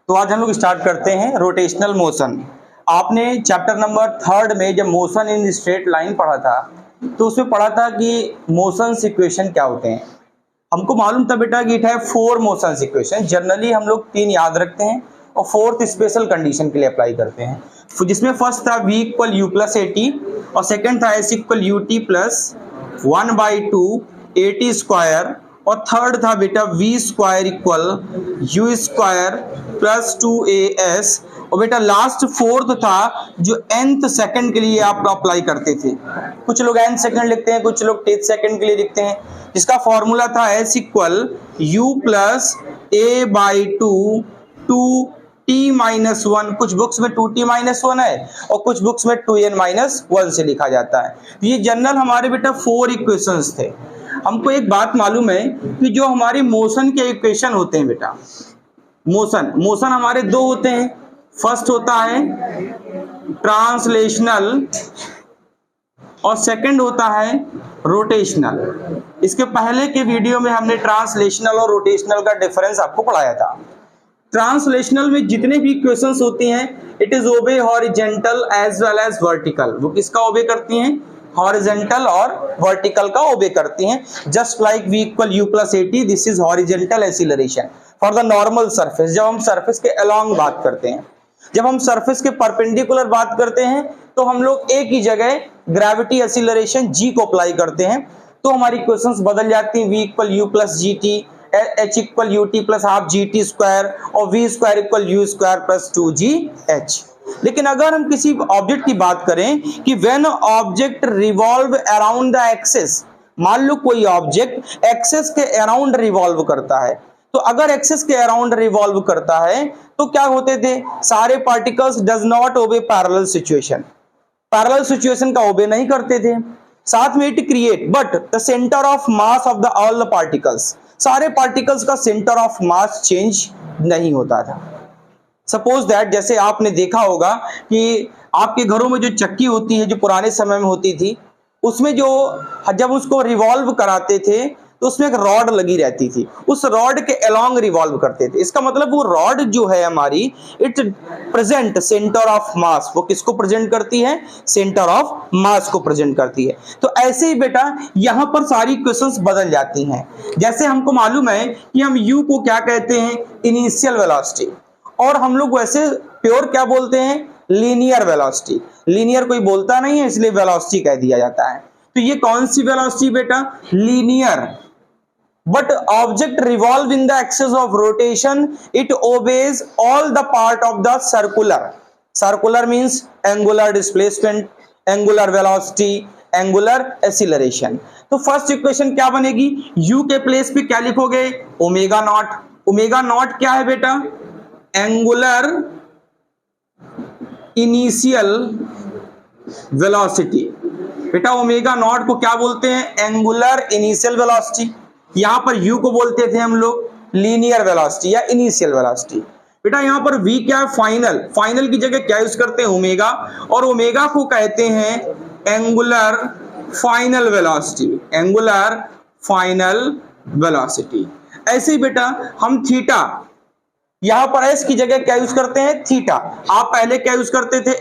तो आज हम लोग स्टार्ट करते हैं रोटेशनल मोशन। आपने चैप्टर नंबर 3 में जब मोशन इन स्ट्रेट लाइन पढ़ा था तो उसमें पढ़ा था कि मोशन इक्वेशन क्या होते हैं। हमको मालूम था बेटा कि इट है 4 मोशन इक्वेशन। जनरली हम लोग 3 याद रखते हैं और 4th स्पेशल कंडीशन के लिए अप्लाई करते हैं, जिसमें फर्स्ट था v equal you plus A T और सेकेंड था s equal U T plus 1/2 A T square और थर्ड था बेटा v square equal you square plus 2as और बेटा लास्ट फोर्थ था जो nth सेकंड के लिए आप अप्लाई करते थे। कुछ लोग nth सेकंड लिखते हैं, कुछ लोग 10th सेकंड के लिए लिखते हैं, जिसका फॉर्मूला था s equal you plus A by two 2t-1। कुछ बुक्स में 2t-1 है और कुछ बुक्स में 2n-1 से लिखा जाता है। ये जनरल हमारे बेटा 4 इक्वेशंस थे। हमको एक बात मालूम है कि जो हमारी मोशन के इक्वेशन होते हैं बेटा, मोशन हमारे 2 होते हैं। फर्स्ट होता है ट्रांसलेशनल और सेकंड होता है रोटेशनल। इसके पहले के वीडियो में हमने ट्रांसलेशनल और रोटेशनल का डिफरेंस आपको पढ़ाया था। ट्रांसलेशनल में जितने भी इक्वेशंस होती हैं it is obey horizontal as well as vertical. वो किसका ओबे करती हैं? हॉरिजेंटल और वर्टिकल का ओबे करती हैं। Just like v equal you plus A T, this is horizontal acceleration for the normal surface. जब हम सरफेस के अलोंग बात करते हैं, जब हम सरफेस के परपेंडिकुलर बात करते हैं तो हम लोग एक ही जगह ग्रेविटी एक्सीलरेशन g को अप्लाई करते हैं, तो हमारी इक्वेशंस बदल जाती हैं। v equal you plus G T, h equal U T plus half G T square और v square equal you square plus 2gh। लेकिन अगर हम किसी ऑब्जेक्ट की बात करें कि when object revolve around the axis, मान लो कोई ऑब्जेक्ट एक्सिस के अराउंड रिवॉल्व करता है, तो अगर एक्सिस के अराउंड रिवॉल्व करता है तो क्या होते थे? सारे particles does not obey parallel situation, parallel situation का ओबे नहीं करते थे। साथ में it create but the centre of mass of the all the particles, सारे पार्टिकल्स का सेंटर ऑफ मास चेंज नहीं होता था। सपोज दैट, जैसे आपने देखा होगा कि आपके घरों में जो चक्की होती है, जो पुराने समय में होती थी, उसमें जो जब उसको रिवॉल्व कराते थे तो उसमें एक रॉड लगी रहती थी, उस रॉड के अलोंग रिवॉल्व करते थे। इसका मतलब वो रॉड जो है हमारी it present centre of mass. वो किसको प्रेजेंट करती है? सेंटर ऑफ मास को प्रेजेंट करती है। तो ऐसे ही बेटा यहाँ पर सारी इक्वेशंस बदल जाती हैं। जैसे हमको मालूम है कि हम u को क्या कहते हैं? इनिशियल वेलोसिटी, और हम लोग वैसे प्योर क्या बोलते हैं? Linear velocity. लीनियर कोई बोलता नहीं है इसलिए वेलोसिटी कह दिया जाता है। तो ये कौन सी वेलोसिटी बेटा? Linear. But object revolve in the axis of rotation, it obeys all the part of the circular. Circular means angular displacement, angular velocity, angular acceleration. तो फर्स्ट इक्वेशन क्या बनेगी? u के प्लेस पे क्या लिखोगे? Omega naught. ओमेगा नॉट क्या है बेटा? Angular initial velocity. बेटा ओमेगा नॉट को क्या बोलते हैं? Angular initial velocity. यहां पर u को बोलते थे हम लोग लीनियर वेलोसिटी या इनिशियल वेलोसिटी। बेटा यहां पर v क्या है? फाइनल। फाइनल की जगह क्या यूज करते हैं? ओमेगा, और ओमेगा को कहते हैं angular final velocity, angular final velocity. ऐसे ही बेटा हम थीटा, यहां पर s की जगह क्या यूज करते हैं? थीटा। आप पहले क्या यूज करते थे?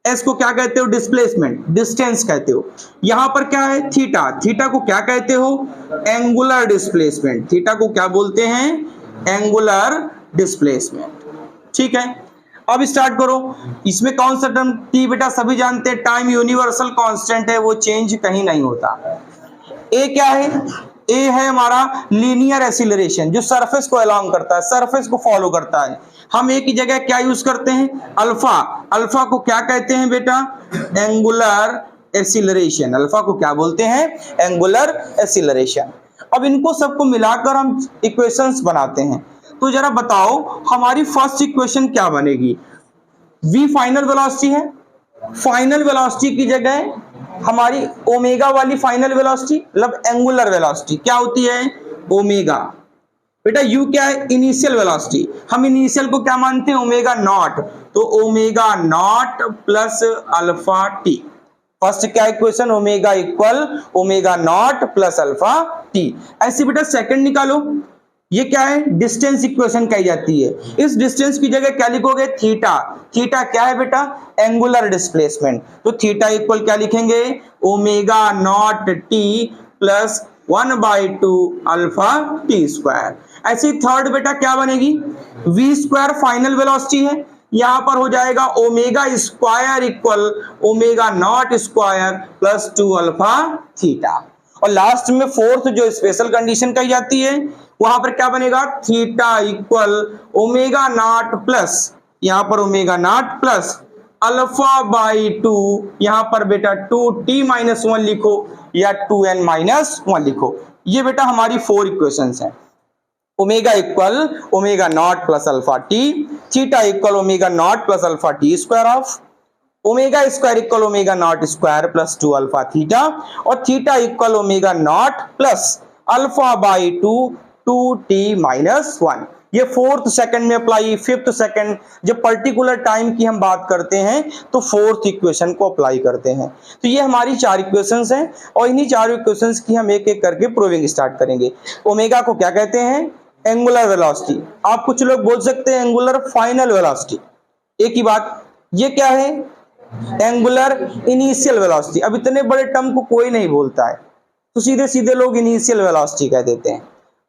s को क्या कहते हो? डिस्प्लेसमेंट, डिस्टेंस कहते हो। यहां पर क्या है? थीटा। थीटा को क्या कहते हो? Angular displacement. थीटा को क्या बोलते हैं? Angular displacement. ठीक है, अब स्टार्ट करो। इसमें कौन सा टर्म? t बेटा सभी जानते हैं टाइम यूनिवर्सल कांस्टेंट है, वो चेंज कहीं नहीं होता। a क्या है? ए है हमारा लीनियर एक्सीलरेशन, जो सरफेस को अलोंग करता है, सरफेस को फॉलो करता है। हम एक ही जगह क्या यूज करते हैं? अल्फा। अल्फा को क्या कहते हैं बेटा? Angular acceleration. अल्फा को क्या बोलते हैं? Angular acceleration. अब इनको सबको मिलाकर हम इक्वेशंस बनाते हैं। तो जरा बताओ हमारी फर्स्ट इक्वेशन क्या बनेगी? v फाइनल वेलोसिटी है, फाइनल वेलोसिटी की जगह हमारी ओमेगा वाली फाइनल वेलोसिटी मतलब एंगुलर वेलोसिटी क्या होती है? ओमेगा। बेटा u क्या है? Initial velocity. हम इनिशियल को क्या मानते हैं? Omega naught. तो omega naught plus alpha t. First क्या equation? Omega equal omega naught plus alpha t. ऐसे बेटा सेकंड निकालो। ये क्या है, डिस्टेंस इक्वेशन कही जाती है। इस डिस्टेंस की जगह क्या लिखोगे, थीटा। थीटा क्या है बेटा, एंगुलर डिस्प्लेसमेंट। तो थीटा इक्वल क्या लिखेंगे, omega naught T plus 1/2 alpha t square. ऐसी थर्ड बेटा क्या बनेगी, वी स्क्वायर फाइनल वेलोसिटी है, यहां पर हो जाएगा omega square equal omega naught square plus 2 alpha theta. और लास्ट में फोर्थ जो स्पेशल कंडीशन कही जाती है, वहां पर क्या बनेगा, theta equal omega naught plus, यहां पर omega naught plus alpha by 2, यहां पर बेटा 2t-1 लिखो या 2n-1 लिखो। ये बेटा हमारी 4 इक्वेशंस हैं। Omega equal omega naught plus alpha t, theta equal omega naught plus alpha t square of, omega square equal omega naught square plus 2 alpha theta, और theta equal omega naught plus alpha by 2t-1। ये fourth second में apply, fifth second जब particular time की हम बात करते हैं तो फोर्थ इक्वेशन को अप्लाई करते हैं। तो ये हमारी 4 इक्वेशंस हैं और इन्हीं 4 इक्वेशंस की हम एक एक करके प्रूविंग स्टार्ट करेंगे। ओमेगा को क्या कहते हैं, एंगुलर वेलोसिटी। आप कुछ लोग बोल सकते हैं एंगुलर फाइनल वेलोसिटी, एक ही बात। ये क्या है, एंगुलर इनिशियल वेलोसिटी। अब इतने बड़े टर्म को कोई नहीं बोलता है तो सीधे सीधे लोग इनिशियल वेलोसिटी कह देते हैं।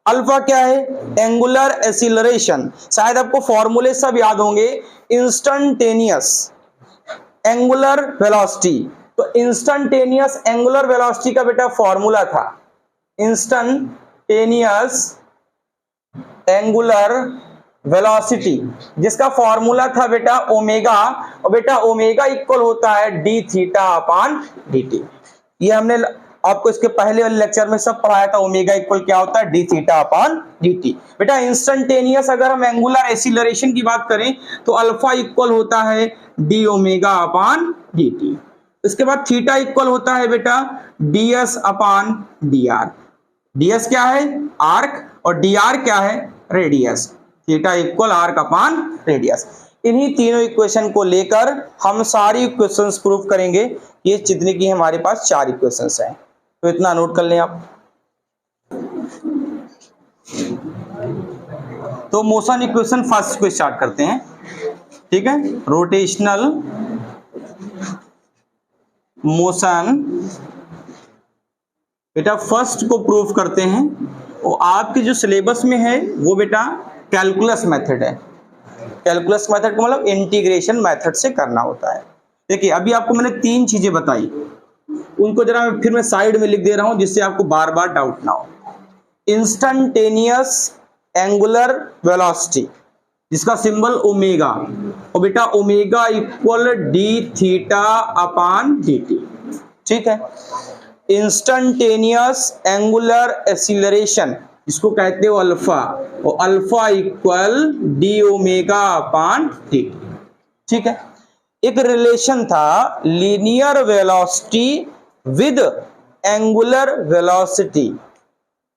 अल्फा क्या है, एंगुलर एक्सीलरेशन। शायद आपको फॉर्मूले सब याद होंगे, इंस्टेंटेनियस एंगुलर वेलोसिटी। तो इंस्टेंटेनियस एंगुलर वेलोसिटी का बेटा फॉर्मूला था इंस्टेंटेनियस एंगुलर वेलोसिटी, जिसका फॉर्मूला था बेटा ओमेगा, और बेटा ओमेगा इक्वल होता है d theta upon D T. ये हमने आपको इसके पहले वाले लेक्चर में सब पढ़ाया था, ओमेगा इक्वल क्या होता है, d theta upon D T. बेटा इंस्टेंटेनियस अगर हम एंगुलर एक्सीलरेशन की बात करें तो अल्फा इक्वल होता है डी ओमेगा अपान डी टी। इसके बाद थीटा इक्वल होता है बेटा डी एस अपान डी आर। डी एस क्या है, आर्क, और डी आर क्या है, रेडियस। थीटा इक्वल आर्क अपान रेडियस। इन्हीं तीनों इक्वेशन को लेकर हम सारी इक्वेशंस प्रूव करेंगे। ये जितने की हमारे पास 4 इक्वेशंस हैं, तो इतना नोट कर लें आप। तो मोशन इक्वेशन फर्स्ट को स्टार्ट करते हैं, ठीक है। रोटेशनल मोशन बेटा फर्स्ट को प्रूव करते हैं, और आपके जो सिलेबस में है वो बेटा कैलकुलस मेथड है। कैलकुलस मेथड का मतलब इंटीग्रेशन मेथड से करना होता है। देखिए अभी आपको मैंने 3 चीजें बताई, उनको जरा फिर मैं साइड में लिख दे रहा हूं जिससे आपको बार बार डाउट ना हो। इंस्टेंटेनियस एंगुलर वेलोसिटी जिसका सिंबल ओमेगा, और बेटा omega equal D theta upon D T, ठीक है। इंस्टेंटेनियस एंगुलर एक्सीलरेशन इसको कहते हो अल्फा, और अल्फा इक्वल डी ओमेगा अपान डी, ठीक है। एक रिलेशन था linear velocity with angular velocity.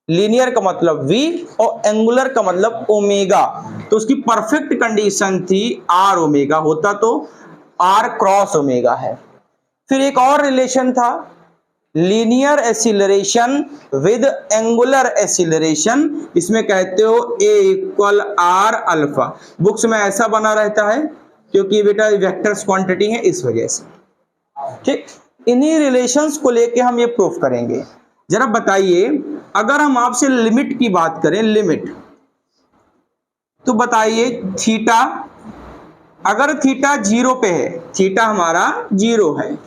Linear का मतलब v और एंगुलर का मतलब ओमेगा, तो उसकी परफेक्ट कंडीशन थी आर ओमेगा होता तो आर क्रॉस ओमेगा है। फिर एक और रिलेशन था linear acceleration with angular acceleration, इसमें कहते हो a equal r alpha. Books में ऐसा बना रहता है क्योंकि बेटा वेक्टर्स क्वांटिटी है इस वजह से, ठीक। इन्हीं रिलेशंस को लेके हम ये प्रूफ करेंगे। जरा बताइए अगर हम आपसे लिमिट की बात करें, लिमिट, तो बताइए थीटा, अगर थीटा 0 पे है, थीटा हमारा 0 है,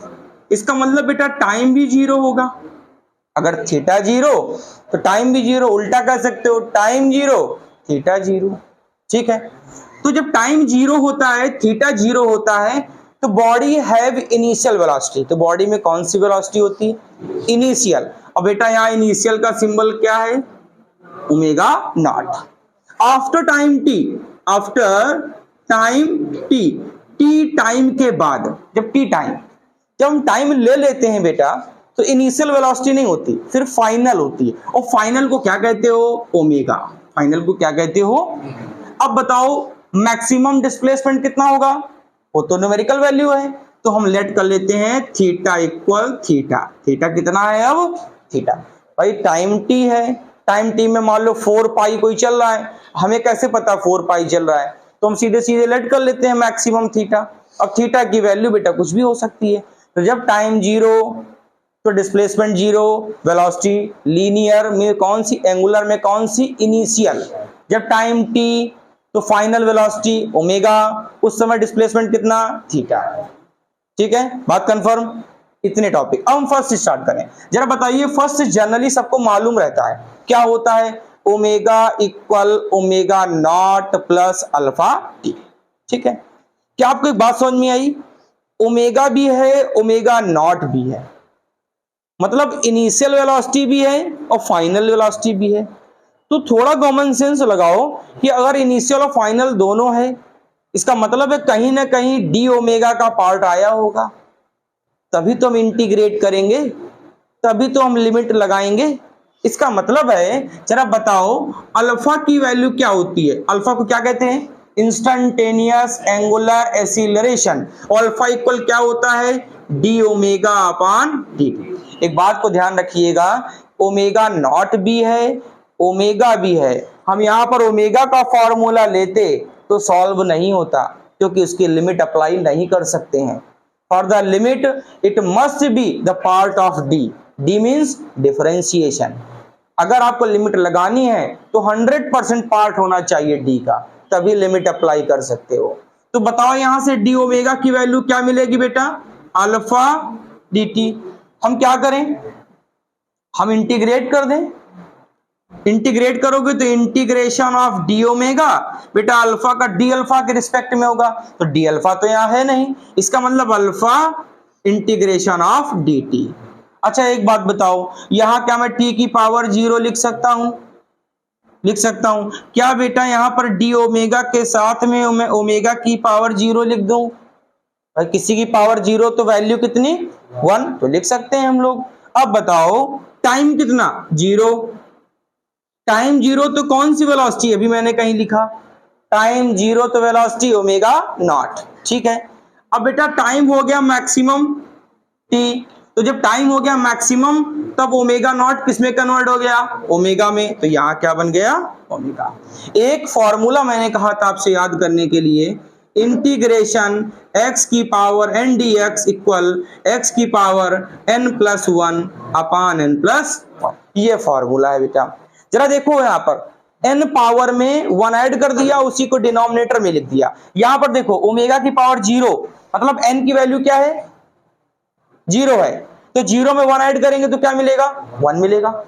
इसका मतलब बेटा टाइम भी 0 होगा। अगर थीटा 0 तो टाइम भी 0, उल्टा कह सकते हो टाइम 0 थीटा 0, ठीक है। तो जब टाइम 0 होता है, थीटा 0 होता है, तो बॉडी हैव इनिशियल वेलोसिटी। तो बॉडी में कौन सी वेलोसिटी होती है, इनिशियल। और बेटा यहाँ इनिशियल का सिंबल क्या है, omega naught. After time T, after time T, T time के बाद, जब टी टाइम, जब हम टाइम ले लेते हैं बेटा तो इनिशियल वेलोसिटी नहीं होती, फिर फाइनल होती है। और फाइनल को क्या कहते हो, ओमेगा। फाइनल को क्या कहते हो। अब बताओ मैक्सिमम डिस्प्लेसमेंट कितना होगा, वो तो न्यूमेरिकल वैल्यू है, तो हम लेट कर लेते हैं थीटा इक्वल थीटा। थीटा कितना है अब, थीटा भाई टाइम टी है, टाइम टी में मान लो 4 पाई कोई चल रहा है, हमें कैसे पता 4 पाई चल रहा है, तो हम सीधे सीधे लेट कर लेते हैं मैक्सिमम थीटा। अब थीटा की वैल्यू बेटा कुछ भी हो सकती है, तो जब टाइम 0 तो डिस्प्लेसमेंट 0, वेलोसिटी लीनियर में कौन सी, एंगुलर में कौन सी, इनिशियल। जब टाइम टी तो फाइनल वेलोसिटी ओमेगा, उस समय डिस्प्लेसमेंट कितना, थीटा। ठीक है, बात कंफर्म। इतने टॉपिक। अब हम फर्स्ट स्टार्ट करें। जरा बताइए, फर्स्ट जनरली सबको मालूम रहता है क्या होता है, omega equal omega naught plus alpha T. ठीक है, क्या आपको एक बात समझ में आई, ओमेगा भी है ओमेगा नॉट भी है, मतलब इनिशियल वेलोसिटी भी है और फाइनल वेलोसिटी भी है। तो थोड़ा कॉमन सेंस लगाओ कि अगर इनिशियल और फाइनल दोनों है, इसका मतलब है कहीं ना कहीं डी ओमेगा का पार्ट आया होगा, तभी तो हम इंटीग्रेट करेंगे, तभी तो हम लिमिट लगाएंगे। इसका मतलब है, जरा बताओ अल्फा की वैल्यू क्या होती है, अल्फा को क्या कहते हैं, instantaneous angular acceleration. Alpha equal क्या होता है, डी ओमेगा अपॉन डी। एक बात को ध्यान रखिएगा, ओमेगा नॉट भी है ओमेगा भी है, हम यहां पर ओमेगा का फॉर्मूला लेते तो सॉल्व नहीं होता, क्योंकि उसकी लिमिट अप्लाई नहीं कर सकते हैं। For the limit it must be the part of D, D means differentiation. अगर आपको लिमिट लगानी है तो 100% पार्ट होना चाहिए डी का, तभी लिमिट अप्लाई कर सकते हो। तो बताओ यहां से डी ओमेगा की वैल्यू क्या मिलेगी बेटा, अल्फा डी टी। हम क्या करें, हम इंटीग्रेट कर दें। इंटीग्रेट करोगे तो इंटीग्रेशन ऑफ डी ओमेगा, बेटा अल्फा का डी अल्फा के रिस्पेक्ट में होगा, तो डी अल्फा तो यहां है नहीं, इसका मतलब alpha integration of D T. अच्छा एक बात बताओ, यहां क्या मैं टी की पावर 0 लिख सकता हूं, लिख सकता हूं क्या बेटा, यहां पर डी ओमेगा के साथ में मैं ओमेगा की पावर 0 लिख दूं, भाई किसी की पावर 0 तो वैल्यू कितनी 1, तो लिख सकते हैं हम लोग। अब बताओ टाइम कितना 0, टाइम 0 तो कौन सी वेलोसिटी, अभी मैंने कहीं लिखा टाइम 0 तो वेलोसिटी ओमेगा नॉट। ठीक है, अब बेटा टाइम हो गया मैक्सिमम टी, तो जब टाइम हो गया मैक्सिमम तब ओमेगा नॉट किसमें कन्वर्ट हो गया, ओमेगा में, तो यहां क्या बन गया, ओमेगा। एक फॉर्मूला मैंने कहा था आपसे याद करने के लिए, इंटीग्रेशन x की power n dx equal x की पावर n प्लस 1 अपान n प्लस 1, ये फॉर्मूला है बेटा। जरा देखो यहां पर n पावर में 1 ऐड कर दिया, उसी को डिनोमिनेटर में लिख दिया। यहां पर देखो ओमेगा की पावर 0, मतलब n की वैल्यू क्या है 0 है, तो 0 में 1 ऐड करेंगे तो क्या मिलेगा 1 मिलेगा,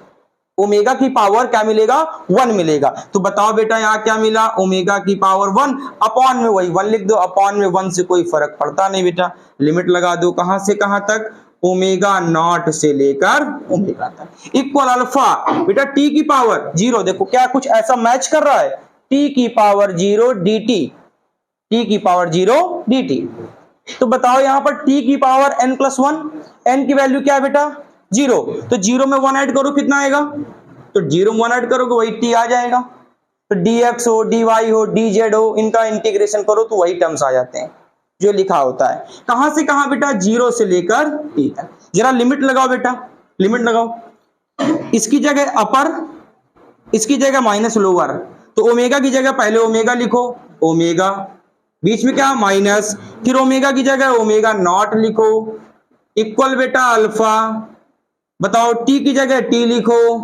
ओमेगा की पावर क्या मिलेगा 1 मिलेगा। तो बताओ बेटा यहां क्या मिला, ओमेगा की पावर 1 अपॉन में वही 1 लिख दो, अपॉन में 1 से कोई फर्क पड़ता नहीं बेटा, लिमिट लगा दो कहां से कहां तक, ओमेगा नॉट से लेकर ओमेगा तक, इक्वल अल्फा बेटा टी की पावर 0, देखो क्या कुछ ऐसा मैच कर रहा है, टी की पावर 0 dt, टी की पावर 0 dt। तो बताओ यहां पर t की पावर n प्लस 1, n की वैल्यू क्या है बेटा 0, तो 0 में 1 ऐड करो कितना आएगा, तो 0 में 1 ऐड करोगे वही t आ जाएगा, तो dx हो dy हो dz हो, इनका इंटीग्रेशन करो तो वही टर्म्स आ जाते हैं जो लिखा होता है। कहां से कहां बेटा, 0 से लेकर t तक। जरा लिमिट लगाओ बेटा, लिमिट लगाओ, इसकी जगह अपर, इसकी जगह माइनस लोअर, तो ओमेगा की जगह पहले ओमेगा लिखो, ओमेगा बीच में क्या माइनस, फिर ओमेगा की जगह ओमेगा नॉट लिखो, इक्वल बेटा अल्फा, बताओ टी की जगह टी लिखो,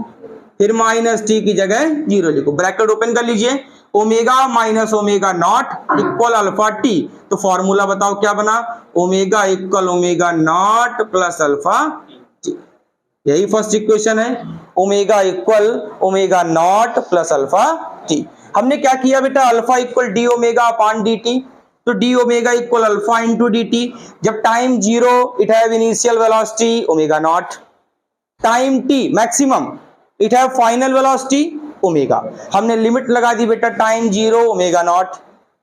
फिर माइनस टी की जगह 0 लिखो, ब्रैकेट ओपन कर लीजिए, omega minus omega naught equal alpha t. तो फॉर्मूला बताओ क्या बना, omega equal omega naught plus alpha t, यही फर्स्ट इक्वेशन है, omega equal omega naught plus alpha t. हमने क्या किया बेटा, alpha equal d omega upon d t, तो d omega equal alpha into d t. जब time 0 it have initial velocity omega naught, time t maximum it have final velocity omega. हमने limit लगा दी बेटा, time 0 omega naught,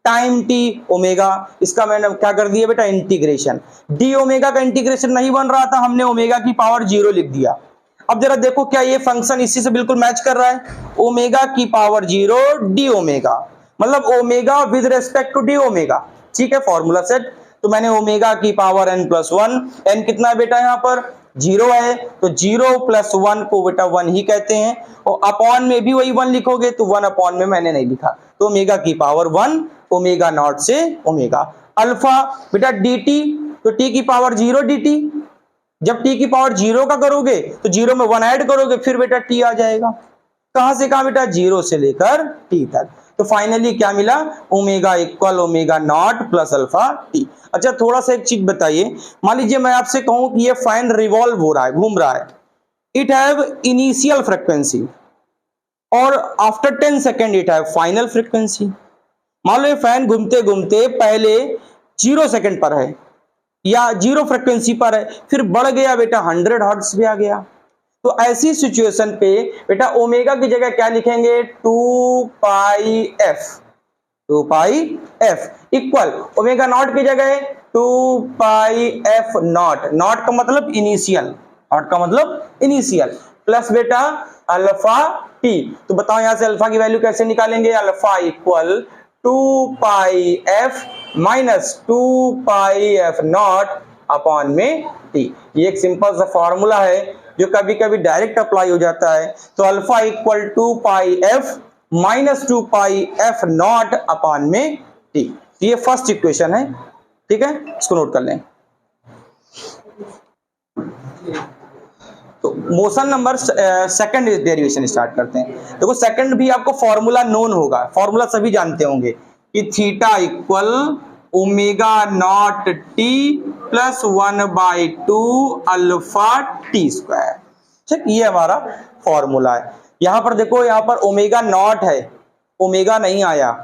time T omega, इसका मैंने क्या कर दिया बेटा इंटीग्रेशन, डी ओमेगा का इंटीग्रेशन नहीं बन रहा था, हमने ओमेगा की पावर 0 लिख दिया। अब जरा देखो क्या ये फंक्शन इसी से बिल्कुल मैच कर रहा है, ओमेगा की पावर 0 डी ओमेगा, मतलब omega with respect to d omega. ठीक है, फॉर्मूला सेट, तो मैंने ओमेगा की पावर n प्लस 1, n कितना है बेटा यहाँ पर जीरो है तो जीरो प्लस वन को बेटा वन ही कहते हैं, और अपॉन में भी वही वन लिखोगे तो वन अपॉन में मैंने नहीं लिखा, तो ओमेगा की पावर वन, ओमेगा नॉट से ओमेगा। अल्फा बेटा dt, तो t की पावर जीरो dt, जब t की पावर जीरो का करोगे तो जीरो में वन ऐड करोगे फिर बेटा t आ जाएगा। कहां से कहां बेटा, जीरो से लेकर t तक। तो फाइनली क्या मिला, omega equal omega naught plus alpha T. अच्छा थोड़ा सा एक चीज बताइए, मान लीजिए मैं आपसे कहूं कि ये फैन रिवॉल्व हो रहा है, घूम रहा है, इट हैव इनिशियल फ्रीक्वेंसी और after 10 second it have final frequency. मान लो ये फैन घूमते घूमते पहले 0 सेकेंड पर है या 0 फ्रीक्वेंसी पर है, फिर बढ़ गया बेटा 100 हर्ट्ज पे आ गया, तो ऐसी सिचुएशन पे बेटा ओमेगा की जगह क्या लिखेंगे, 2 pi f, 2 pi f equal omega naught की जगह 2 पाई एफ नॉट, नॉट का मतलब इनिशियल, नॉट का मतलब इनिशियल, प्लस बेटा अल्फा टी। तो बताओ यहां से अल्फा की वैल्यू कैसे निकालेंगे, alpha equal 2 pi F minus 2 pi F not upon में टी। ये एक सिंपल सा फॉर्मूला है जो कभी कभी डायरेक्ट अप्लाई हो जाता है। तो alpha equal 2 pi F minus 2 pi F not upon में टी। ये फर्स्ट इक्वेशन है, ठीक है, इसको नोट कर लें। तो motion number second derivation start करते हैं। देखो सेकंड भी आपको फॉर्मूला नोन होगा, फॉर्मूला सभी जानते होंगे कि theta equal omega not T plus 1/2 alpha t square. ठीक, ये हमारा फॉर्मूला है। यहां पर देखो, यहां पर ओमेगा नॉट है, ओमेगा नहीं आया,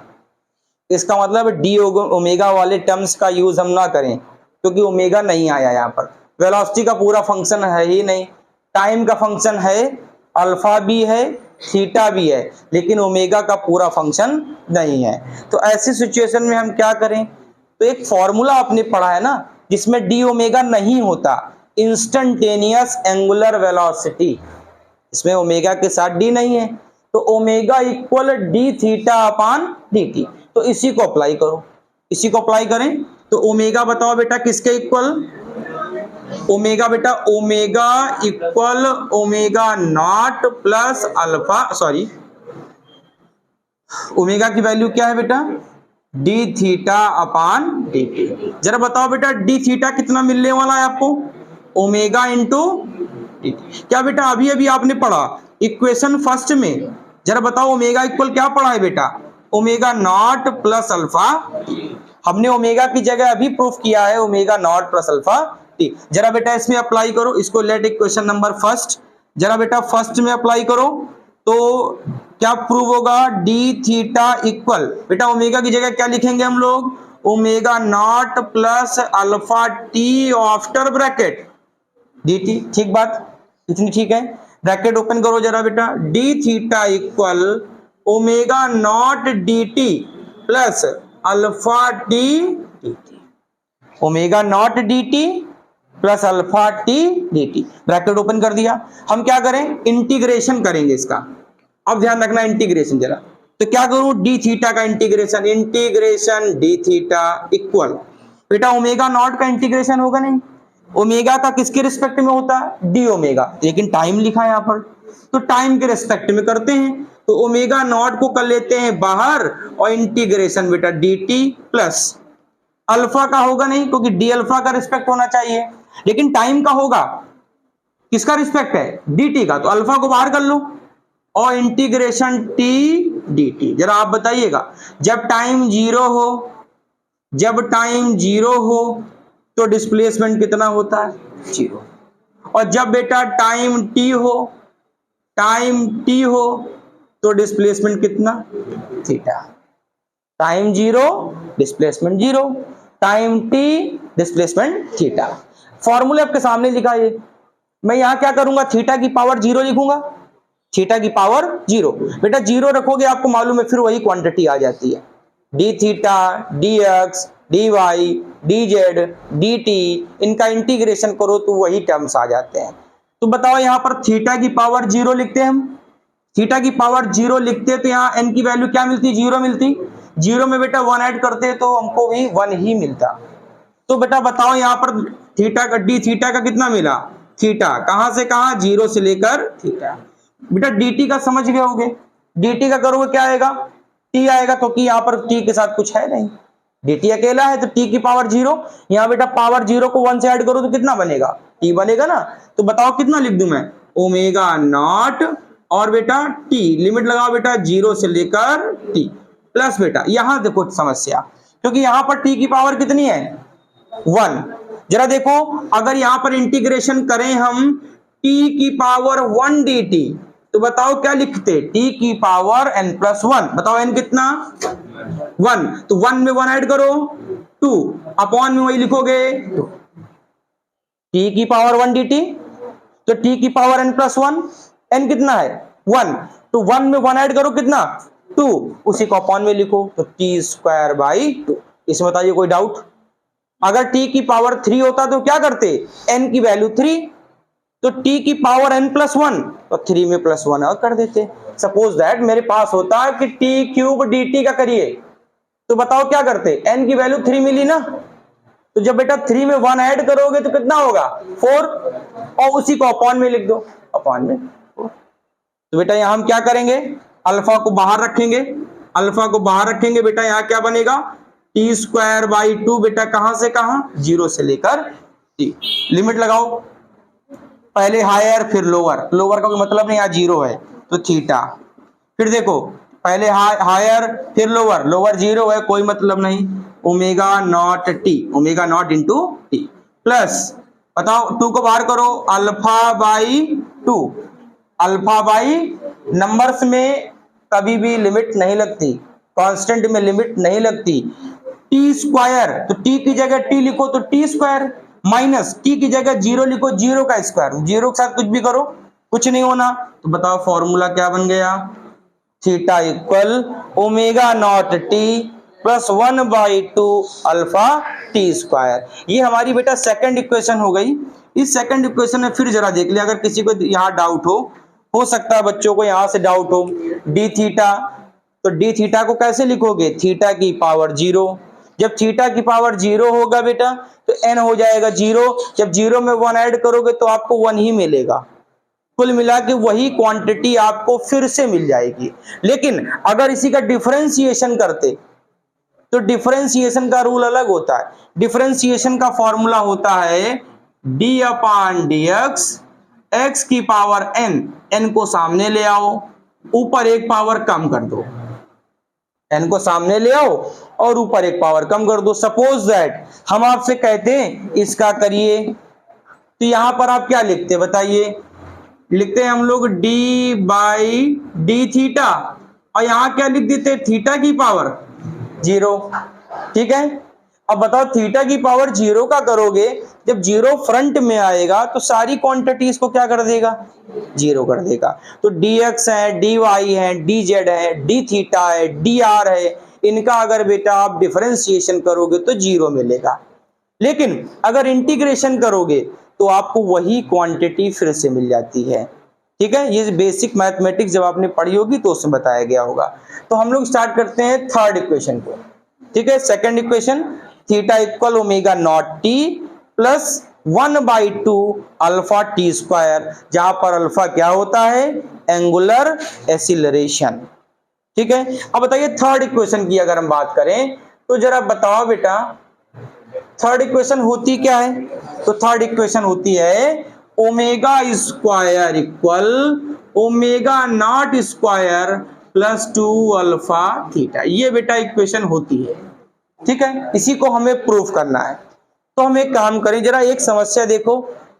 इसका मतलब डी ओमेगा वाले टर्म्स का यूज हम ना करें क्योंकि ओमेगा नहीं आया। यहाँ पर वेलोसिटी का पूरा फंक्शन है ही नहीं, टाइम का फंक्शन है, अल्फा भी है, थीटा भी है, लेकिन ओमेगा का पूरा फंक्शन नहीं है। तो ऐसी सिचुएशन में हम क्या करें, तो एक फॉर्मूला आपने पढ़ा है ना जिसमें डी ओमेगा नहीं होता, इंस्टेंटेनियस एंगुलर वेलोसिटी, इसमें ओमेगा के साथ डी नहीं है, तो omega equal D theta upon D t. तो इसी को अप्लाई करो, इसी को अप्लाई करें तो ओमेगा बताओ बेटा किसके इक्वल, ओमेगा बेटा omega equal omega naught plus alpha, sorry omega की वैल्यू क्या है बेटा, D theta upon D T. जरा बताओ बेटा डी थीटा कितना मिलने वाला है आपको, ओमेगा इंटू डी टी। क्या बेटा अभी अभी आपने पढ़ा इक्वेशन फर्स्ट में, जरा बताओ ओमेगा इक्वल क्या पढ़ा है बेटा, omega naught plus alpha t. हमने ओमेगा की जगह अभी प्रूफ किया है omega naught plus alpha T. जरा बेटा इसमें अप्लाई करो, इसको लेट इक्वेशन नंबर फर्स्ट, जरा बेटा फर्स्ट में अप्लाई करो तो क्या प्रूव होगा, डी थीटा इक्वल बेटा ओमेगा की जगह क्या लिखेंगे हम लोग, omega naught plus alpha T after bracket D T. ठीक बात, इतनी ठीक है, ब्रैकेट ओपन करो जरा बेटा, D theta equal omega not D T plus alpha T D T, omega naught D T plus alpha T D T, bracket open कर दिया। हम क्या करें, इंटीग्रेशन करेंगे इसका, अब ध्यान रखना इंटीग्रेशन जरा, तो क्या करूं, डी थीटा का integration, integration D theta equal बेटा ओमेगा नॉट का इंटीग्रेशन होगा नहीं, ओमेगा का किसके रिस्पेक्ट में होता है, डी ओमेगा, लेकिन टाइम लिखा है यहाँ पर तो टाइम के रिस्पेक्ट में करते हैं, तो ओमेगा नॉट को कर लेते हैं बाहर और इंटीग्रेशन बेटा डी टी प्लस अल्फा का होगा नहीं क्योंकि डी अल्फा का रिस्पेक्ट होना चाहिए, लेकिन टाइम का होगा, किसका रिस्पेक्ट है, डी टी का, तो अल्फा को बाहर कर लो और इंटीग्रेशन टी डी टी। जरा आप बताइएगा, जब टाइम जीरो हो, जब टाइम जीरो हो तो डिस्प्लेसमेंट कितना होता है, जीरो, और जब बेटा टाइम टी हो, टाइम टी हो तो डिस्प्लेसमेंट कितना, theta. Time zero displacement zero, time T displacement theta. Formula आपके सामने लिखा है, मैं यहां क्या करूंगा, थीटा की पावर जीरो लिखूंगा, थीटा की पावर जीरो, बेटा जीरो रखोगे आपको मालूम है फिर वही क्वांटिटी आ जाती है, d theta d x d y d z d t, इनका इंटीग्रेशन करो तो वही टर्म्स आ जाते हैं। तो बताओ यहां पर थीटा की पावर जीरो लिखते हैं हम, थीटा की पावर जीरो लिखते तो यहाँ एन की वैल्यू क्या मिलती, जीरो मिलती, जीरो में बेटा वन ऐड करते तो हमको भी वन ही मिलता। तो बेटा बताओ यहाँ पर थीटा का डी थीटा का कितना मिला, थीटा, कहां से कहां, 0 से लेकर थीटा। बेटा dt का समझ गए होगे, dt का करोगे क्या आएगा, t आएगा, क्योंकि यहां पर t के साथ कुछ है नहीं, dt अकेला है तो t की पावर 0। यहां बेटा पावर 0 को 1 से ऐड करो तो कितना बनेगा, t बनेगा ना। तो बताओ कितना लिख दूं मैं, ओमेगा नॉट और बेटा t, लिमिट लगाओ बेटा 0 से लेकर t प्लस बेटा यहां देखो समस्या, क्योंकि यहां पर t की पावर कितनी है 1। जरा देखो अगर यहां पर इंटीग्रेशन करें हम t की पावर 1 dt, तो बताओ क्या लिखते, t की पावर n प्लस 1, बताओ n कितना 1, तो 1 में 1 ऐड करो 2, अपॉन में वही लिखोगे 2, t की पावर 1 dt, तो t की पावर n प्लस 1, n कितना है 1, तो 1 में 1 ऐड करो कितना 2, उसी को अपॉन में लिखो तो t स्क्वायर बाई 2। इसमें बताइए कोई डाउट, अगर t की पावर 3 होता तो क्या करते, n की वैल्यू 3, तो t की पावर n प्लस 1 तो 3 में प्लस 1 और कर देते। सपोज दैट मेरे पास होता है कि t क्यूब dt का करिए, तो बताओ क्या करते, n की वैल्यू 3 मिली ना, तो जब बेटा 3 में 1 ऐड करोगे तो कितना होगा 4, और उसी को अपॉन में लिख दो, अपॉन में 4। तो बेटा यहां हम क्या करेंगे, अल्फा को बाहर रखेंगे, अल्फा को बाहर रखेंगे बेटा यहां क्या बनेगा t स्क्वायर बाई 2, बेटा कहां से कहां 0 से लेकर t, लिमिट लगाओ पहले हायर फिर लोअर, लोअर का कोई मतलब नहीं, यहां 0 है तो थीटा, फिर देखो पहले हायर फिर लोअर, लोअर 0 है कोई मतलब नहीं, omega naught T, omega naught into T plus बताओ 2 को बाहर करो alpha by 2, alpha by numbers में कभी भी लिमिट नहीं लगती, कांस्टेंट में लिमिट नहीं लगती, टी स्क्वायर तो टी की जगह टी लिखो तो टी स्क्वायर, माइनस टी की जगह 0 लिखो 0 का स्क्वायर, 0 के साथ कुछ भी करो कुछ नहीं होना। तो बताओ फॉर्मूला क्या बन गया, theta equal omega not T plus 1 by 2 alpha t square. ये हमारी बेटा सेकंड इक्वेशन हो गई। इस सेकंड इक्वेशन में फिर जरा देख लिया, अगर किसी को यहाँ डाउट हो सकता है बच्चों को यहाँ से डाउट हो, डी थीटा, तो डी थीटा को कैसे लिखोगे, थीटा की पावर 0, जब थीटा की पावर 0 होगा बेटा तो n हो जाएगा 0, जब 0 में 1 ऐड करोगे तो आपको 1 ही मिलेगा, कुल मिला के वही क्वांटिटी आपको फिर से मिल जाएगी। लेकिन अगर इसी का डिफरेंशिएशन करते तो डिफरेंशिएशन का रूल अलग होता है, डिफरेंशिएशन का फॉर्मूला होता है d अपान dx, x की पावर n, n को सामने ले आओ ऊपर एक पावर कम कर दो, n को सामने ले आओ और ऊपर एक पावर कम कर दो। सपोज दैट हम आपसे कहते हैं इसका करिए, तो यहां पर आप क्या लिखते हैं बताइए, लिखते हैं हम लोग d बाई डी थीटा, और यहां क्या लिख देते हैं थीटा की पावर 0, ठीक है। अब बताओ थीटा की पावर 0 का करोगे, जब 0 फ्रंट में आएगा तो सारी क्वांटिटीज को क्या कर देगा 0 कर देगा। तो dx है, dy है, dz है, d थीटा है, dr है, इनका अगर बेटा आप डिफरेंशिएशन करोगे तो 0 मिलेगा। लेकिन अगर इंटीग्रेशन करोगे तो आपको वही क्वांटिटी फिर से मिल जाती है, ठीक है। ये बेसिक मैथमेटिक्स जब आपने पढ़ी होगी तो उसमें बताया गया होगा। तो हम लोग स्टार्ट करते हैं थर्ड इक्वेशन को, ठीक है। Second equation theta equal omega not T plus 1 by 2 alpha t square, जहां पर अल्फा क्या होता है एंगुलर एक्सीलरेशन, ठीक है। अब बताइए थर्ड इक्वेशन की अगर हम बात करें तो जरा बताओ बेटा थर्ड इक्वेशन होती क्या है, तो थर्ड इक्वेशन होती है omega square equal omega naught square plus 2 alpha theta, ये बेटा इक्वेशन होती है, ठीक है। इसी को हमें प्रूफ करना है। तो हम एक काम करें, जरा एक समस्या देखो,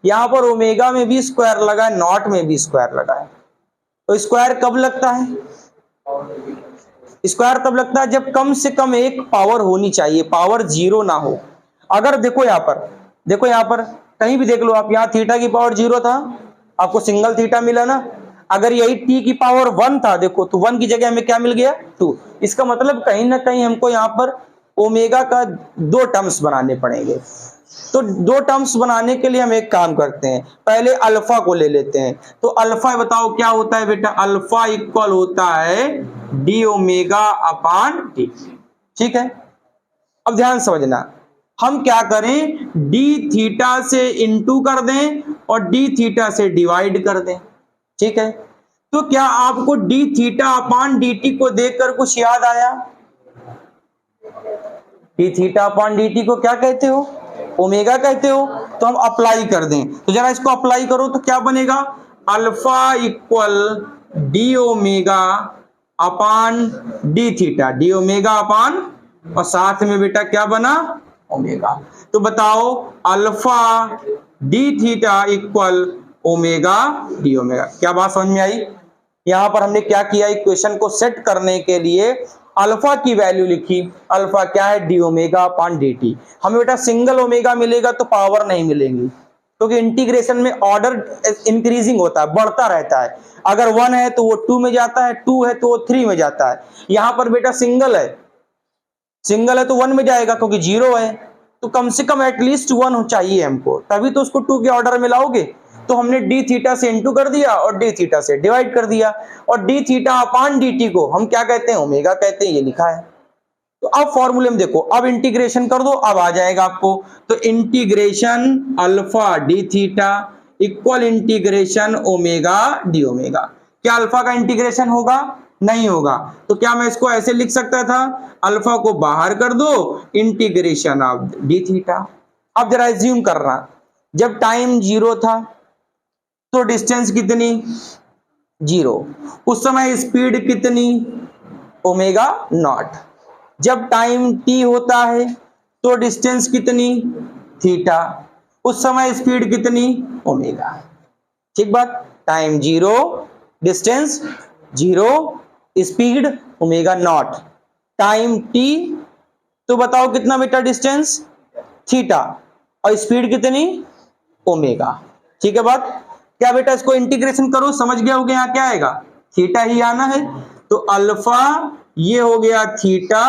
यहां पर ओमेगा में भी स्क्वायर लगा है, नॉट में भी स्क्वायर लगा है, तो स्क्वायर कब लगता है, स्क्वायर तब लगता है जब कम से कम एक पावर होनी चाहिए, पावर 0 ना हो। अगर देखो यहां पर, देखो यहां पर कहीं भी देख लो आप, यहां थीटा की पावर 0 था, आपको सिंगल थीटा मिला ना। अगर यही t की पावर 1 था, देखो तो 1 की जगह हमें क्या मिल गया 2। इसका मतलब कहीं ना कहीं हमको यहाँ पर ओमेगा का 2 टर्म्स बनाने पड़ेंगे। तो 2 टर्म्स बनाने के लिए हम एक काम करते हैं, पहले अल्फा को ले लेते हैं। तो अल्फा बताओ क्या होता है बेटा, अल्फा इक्वल होता है डी ओमेगा अपान टी, ठीक है। अब ध्यान समझना, हम क्या करें डी थीटा से इनटू कर दें और डी थीटा से डिवाइड कर दें, ठीक है। तो क्या आपको D theta upon D T को देखकर कुछ याद आया? D theta upon D T को क्या कहते हो? ओमेगा कहते हो। तो हम अप्लाई कर दें, तो जरा इसको अप्लाई करो तो क्या बनेगा? अल्फा इक्वल डी ओमेगा अपान डी थीटा, डी ओमेगा अपान, और साथ में बेटा क्या बना? ओमेगा। तो बताओ alpha D theta equal omega D omega. क्या बात समझ में आई? यहां पर हमने क्या किया, इक्वेशन को सेट करने के लिए अल्फा की वैल्यू लिखी। अल्फा क्या है? डी ओमेगा अपान डी टी। हमें बेटा सिंगल ओमेगा मिलेगा तो पावर नहीं मिलेगी, क्योंकि इंटीग्रेशन में ऑर्डर इंक्रीजिंग होता है, बढ़ता रहता है। अगर 1 है तो वो 2 में जाता है, 2 है तो वो 3 में जाता है। यहां पर बेटा सिंगल है, सिंगल है तो 1 में जाएगा क्योंकि 0 है, तो कम से कम एटलीस्ट 1 चाहिए हमको, तभी तो उसको 2 के ऑर्डर में लाओगे। तो हमने डी थीटा से इंटू कर दिया और डी थीटा से डिवाइड कर दिया, और D theta upon D T को हम क्या कहते हैं? ओमेगा कहते हैं, ये लिखा है। तो अब फॉर्मूले में देखो, अब इंटीग्रेशन कर दो, अब आ जाएगा आपको। तो integration alpha D theta equal integration omega D omega. क्या अल्फा का इंटीग्रेशन होगा? नहीं होगा। तो क्या मैं इसको ऐसे लिख सकता था? अल्फा को बाहर कर दो, इंटीग्रेशन ऑफ डी थीटा। अब जरा एज्यूम करना, जब टाइम 0 था तो डिस्टेंस कितनी? 0। उस समय स्पीड कितनी? Omega naught. जब टाइम t होता है तो डिस्टेंस कितनी? थीटा। उस समय स्पीड कितनी? ओमेगा। ठीक बात? Time 0, distance 0, speed omega naught. Time t तो बताओ कितना बेटा डिस्टेंस? थीटा, और स्पीड कितनी? ओमेगा। ठीक है बात? क्या बेटा इसको इंटीग्रेशन करो, समझ गया हो गया? यहाँ क्या आएगा? थीटा ही आना है। तो अल्फा ये हो गया थीटा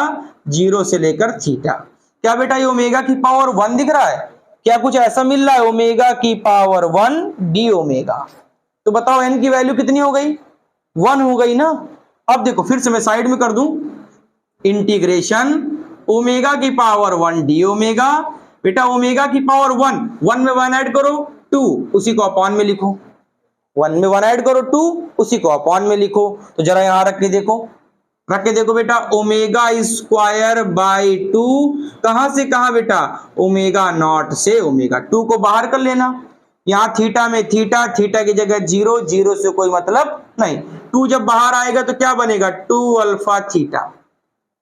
0 से लेकर थीटा। क्या बेटा ये ओमेगा की पावर 1 दिख रहा है? क्या कुछ ऐसा मिल रहा है? ओमेगा की पावर 1 डी ओमेगा। तो बताओ n की वैल्यू कितनी हो गई? 1 हो गई ना। अब देखो फिर से मैं साइड में कर दूं, इंटीग्रेशन ओमेगा की पावर 1 डी ओमेगा। बेटा ओमेगा की पावर 1 में 1 ऐड करो 2, उसी को अपॉन में लिखो। 1 में 1 ऐड करो 2, उसी को अपॉन में लिखो। तो जरा यहां रख के देखो, बेटा ओमेगा स्क्वायर बाई 2, कहां से कहां बेटा? ओमेगा नॉट से ओमेगा। 2 को बाहर कर लेना, यहां थीटा में थीटा, थीटा की जगह 0, 0 से कोई मतलब नहीं। 2 जब बाहर आएगा तो क्या बनेगा? 2 अल्फा थीटा।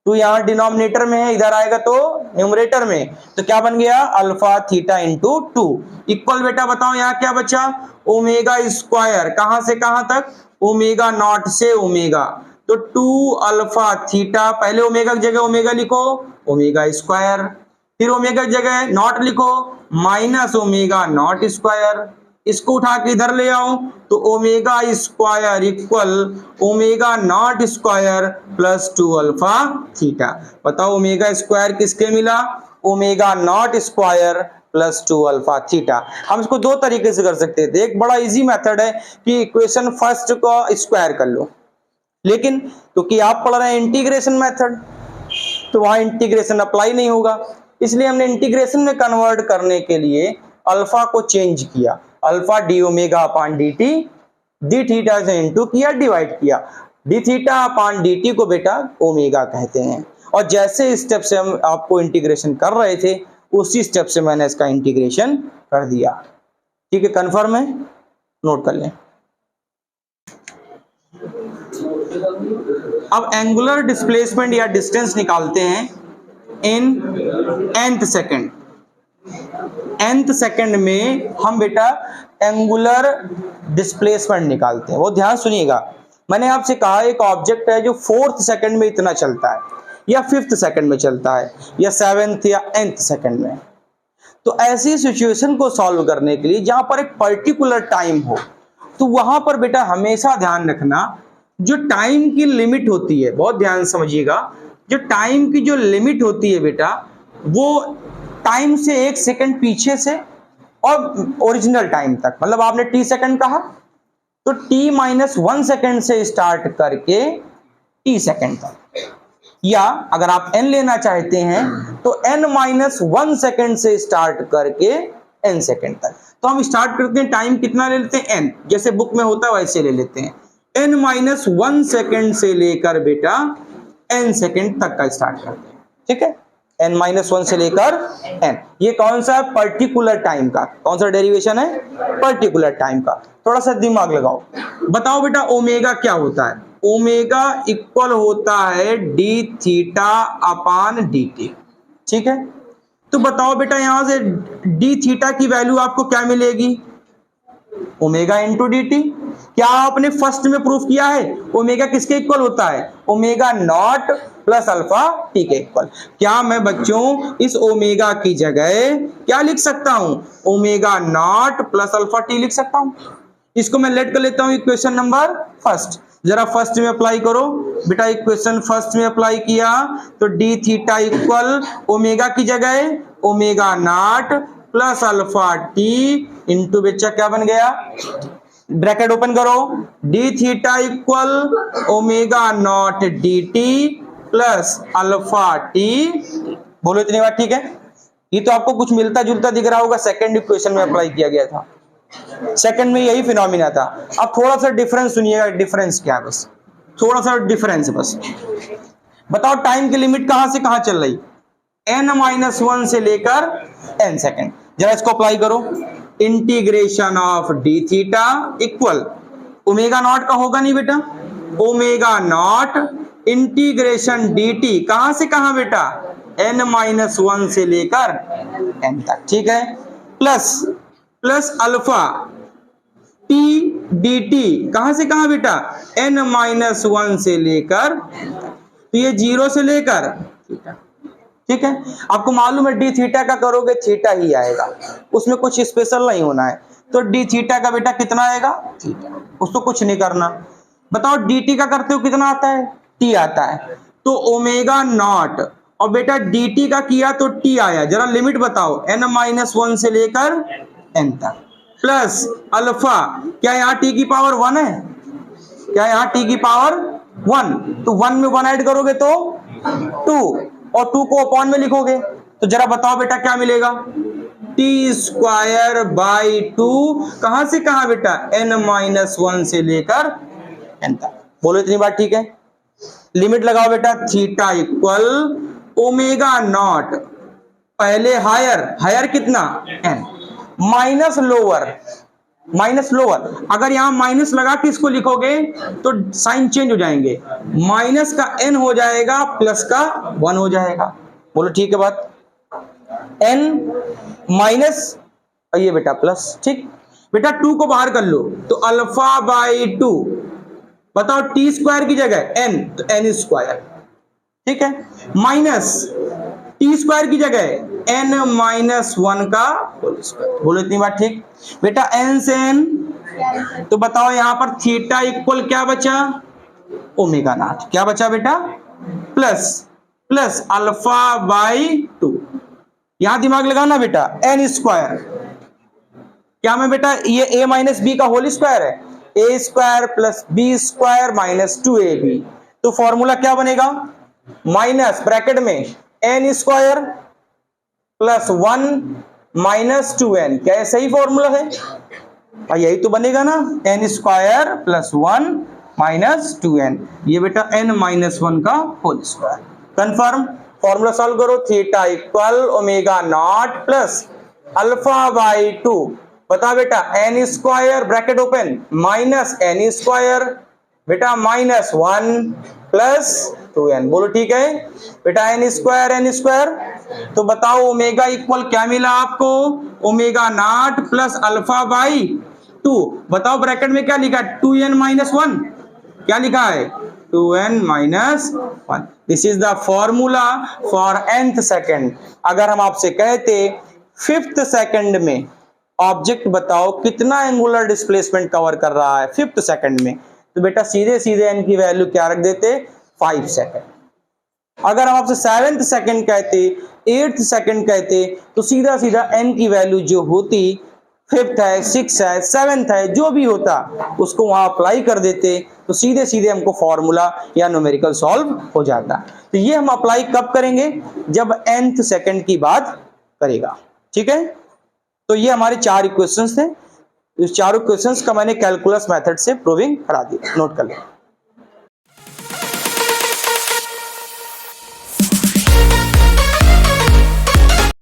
2 यहाँ डिनोमिनेटर में है, इधर आएगा तो न्यूमरेटर में, तो क्या बन गया? अल्फा थीटा इंटू 2 इक्वल बेटा बताओ यहाँ क्या बचा? ओमेगा स्क्वायर, कहां से कहां तक? ओमेगा नॉट से ओमेगा। तो 2 अल्फा थीटा, पहले ओमेगा की जगह ओमेगा लिखो, ओमेगा स्क्वायर, फिर ओमेगा की जगह नॉट लिखो, माइनस ओमेगा नॉट स्क्वायर। इसको उठा के इधर ले आओ तो omega square equal omega naught square plus 2 alpha theta. बताओ ओमेगा स्क्वायर किसके मिला? Omega naught square plus 2 alpha theta. हम इसको दो तरीके से कर सकते थे। एक बड़ा इजी मेथड है कि इक्वेशन फर्स्ट को स्क्वायर कर लो, लेकिन क्योंकि आप पढ़ रहे हैं इंटीग्रेशन मेथड तो वहां इंटीग्रेशन अप्लाई नहीं होगा, इसलिए हमने इंटीग्रेशन में कन्वर्ट करने के लिए अल्फा को चेंज किया। अल्फा डी ओमेगा अपान डी टी, डी थीटा से इंटू किया, डिवाइड किया। D theta upon D T को बेटा ओमेगा कहते हैं। और जैसे स्टेप से हम आपको इंटीग्रेशन कर रहे थे उसी स्टेप से मैंने इसका इंटीग्रेशन कर दिया। ठीक है, कंफर्म है? नोट कर लें। अब एंगुलर डिस्प्लेसमेंट या डिस्टेंस निकालते हैं इन nth सेकेंड। nth सेकेंड में हम बेटा एंगुलर डिस्प्लेसमेंट निकालते हैं। वो ध्यान सुनिएगा, मैंने आपसे कहा एक ऑब्जेक्ट है जो 4th सेकेंड में इतना चलता है, या 5th सेकेंड में चलता है, या 7th या nth सेकेंड में। तो ऐसी सिचुएशन को सॉल्व करने के लिए जहां पर एक पर्टिकुलर टाइम हो, तो वहां पर बेटा हमेशा ध्यान रखना जो टाइम की लिमिट होती है, बहुत ध्यान समझिएगा, जो टाइम की जो लिमिट होती है बेटा वो टाइम से 1 सेकंड पीछे से और ओरिजिनल टाइम तक, मतलब आपने t सेकंड कहा तो t-1 सेकंड से स्टार्ट करके t सेकंड तक, या अगर आप n लेना चाहते हैं तो n-1 सेकंड से स्टार्ट करके n सेकंड तक। तो हम स्टार्ट करते हैं, टाइम कितना ले लेते हैं n, जैसे बुक में होता है वैसे ले लेते हैं, n-1 सेकंड से लेकर बेटा n सेकंड तक का स्टार्ट करते हैं, ठीक है, n-1 से लेकर n। ये कौन सा है? पर्टिकुलर टाइम का। कौन सा डेरिवेशन है? पर्टिकुलर टाइम का। थोड़ा सा दिमाग लगाओ, बताओ बेटा ओमेगा क्या होता है? ओमेगा इक्वल होता है d theta upon D T, ठीक है। तो बताओ बेटा यहां से डी थीटा की वैल्यू आपको क्या मिलेगी? Omega into d T. क्या आपने फर्स्ट में प्रूफ किया है? ओमेगा किसके इक्वल होता है? Omega naught plus alpha T के इक्वल। क्या मैं बच्चों इस ओमेगा की जगह क्या लिख सकता हूं? Omega naught plus alpha T लिख सकता हूं। इसको मैं लेट कर लेता हूं इक्वेशन नंबर फर्स्ट। जरा फर्स्ट में अप्लाई करो बेटा, इक्वेशन फर्स्ट में अप्लाई किया तो डी थीटा इक्वल ओमेगा की जगह omega naught plus alpha T into बच्चा क्या बन गया? ब्रैकेट ओपन करो, D theta equal omega not D T plus alpha T. बोलो इतनी बात ठीक है? ये तो आपको कुछ मिलता जुलता दिख रहा होगा, सेकंड इक्वेशन में अप्लाई किया गया था, सेकंड में यही फिनोमिना था। अब थोड़ा सा डिफरेंस सुनिएगा, डिफरेंस क्या है, बस थोड़ा सा डिफरेंस बस। बताओ टाइम की लिमिट कहां से कहां चल रही? n-1 से लेकर n सेकंड। जरा इसको अप्लाई करो, integration of D theta equal omega not का होगा नहीं बेटा, omega naught integration D T कहां से कहां बेटा? n-1 से लेकर n तक, ठीक है, plus alpha T D T कहां से कहां बेटा? n-1 से लेकर, तो ये 0 से लेकर थीटा, ठीक है। आपको मालूम है डी थीटा का करोगे थीटा ही आएगा, उसमें कुछ स्पेशल नहीं होना है। तो डी थीटा का बेटा कितना आएगा? थीटा, उसको कुछ नहीं करना। बताओ डी टी का करते हो कितना आता है? टी आता है। तो ओमेगा नॉट और बेटा डी टी का किया तो टी आया। जरा लिमिट बताओ, n-1 से लेकर n तक प्लस अल्फा, क्या यहाँ टी की पावर 1 है? क्या यहाँ टी की पावर 1? तो 1 में 1 ऐड करोगे तो 2 और 2 को अपॉन में लिखोगे तो जरा बताओ बेटा क्या मिलेगा? टी स्क्वायर बाई 2 कहां से कहां बेटा? n-1 से लेकर n तक। बोलो इतनी बात ठीक है? लिमिट लगाओ बेटा, थीटा इक्वल ओमेगा नॉट, पहले हायर कितना? n minus lower. अगर यहां माइनस लगा के इसको लिखोगे तो साइन चेंज हो जाएंगे, माइनस का n हो जाएगा प्लस का 1 हो जाएगा। बोलो ठीक है बात? n माइनस और ये बेटा प्लस, ठीक बेटा। 2 को बाहर कर लो तो अल्फा बाई 2, बताओ टी स्क्वायर की जगह n तो n स्क्वायर, ठीक है, माइनस टी स्क्वायर की जगह n-1 का होल स्क्वायर। बोलो इतनी बात ठीक बेटा? n से n, तो बताओ यहां पर थीटा इक्वल क्या बचा? Omega naught. क्या बचा बेटा? Plus alpha by 2। यहां दिमाग लगाना बेटा, n स्क्वायर क्या में बेटा? ये a माइनस बी का होल स्क्वायर है, a square plus b square minus 2ab। तो फॉर्मूला क्या बनेगा? माइनस ब्रैकेट में n square plus 1 minus 2n। क्या ये सही फॉर्मूला है? यही तो बनेगा ना, n square plus 1 minus 2n, ये बेटा n-1 का whole square. Confirm? Formula solve करो, theta equal omega naught plus alpha by 2, बता बेटा n square bracket open minus n square बेटा माइनस 1 प्लस 2n। बोलो ठीक है बेटा? n square. तो बताओ ओमेगा इक्वल क्या मिला आपको? Omega naught plus alpha by 2। बताओ ब्रैकेट में क्या लिखा? 2n minus 1। क्या लिखा है? 2n minus 1। This is the formula for nth second. अगर हम आपसे कहते 5th सेकंड में ऑब्जेक्ट बताओ कितना एंगुलर डिस्प्लेसमेंट कवर कर रहा है 5th सेकंड में, तो बेटा सीधे n की वैल्यू क्या रख देते? 5 सेकंड। अगर हम आपसे 7th सेकंड कहते, 8th सेकंड कहते, तो सीधा n की वैल्यू जो होती 5th है, 6th है, 7th है, जो भी होता उसको वहां अप्लाई कर देते, तो सीधे हमको फॉर्मूला या न्यूमेरिकल सॉल्व हो जाता। तो ये हम अप्लाई कब करेंगे? जब nth सेकंड की बात करेगा, ठीक है। तो ये हमारे 4 इक्वेशंस थे, इस चारों इक्वेशंस का मैंने कैलकुलस मेथड से प्रूविंग करा दी, नोट कर लें।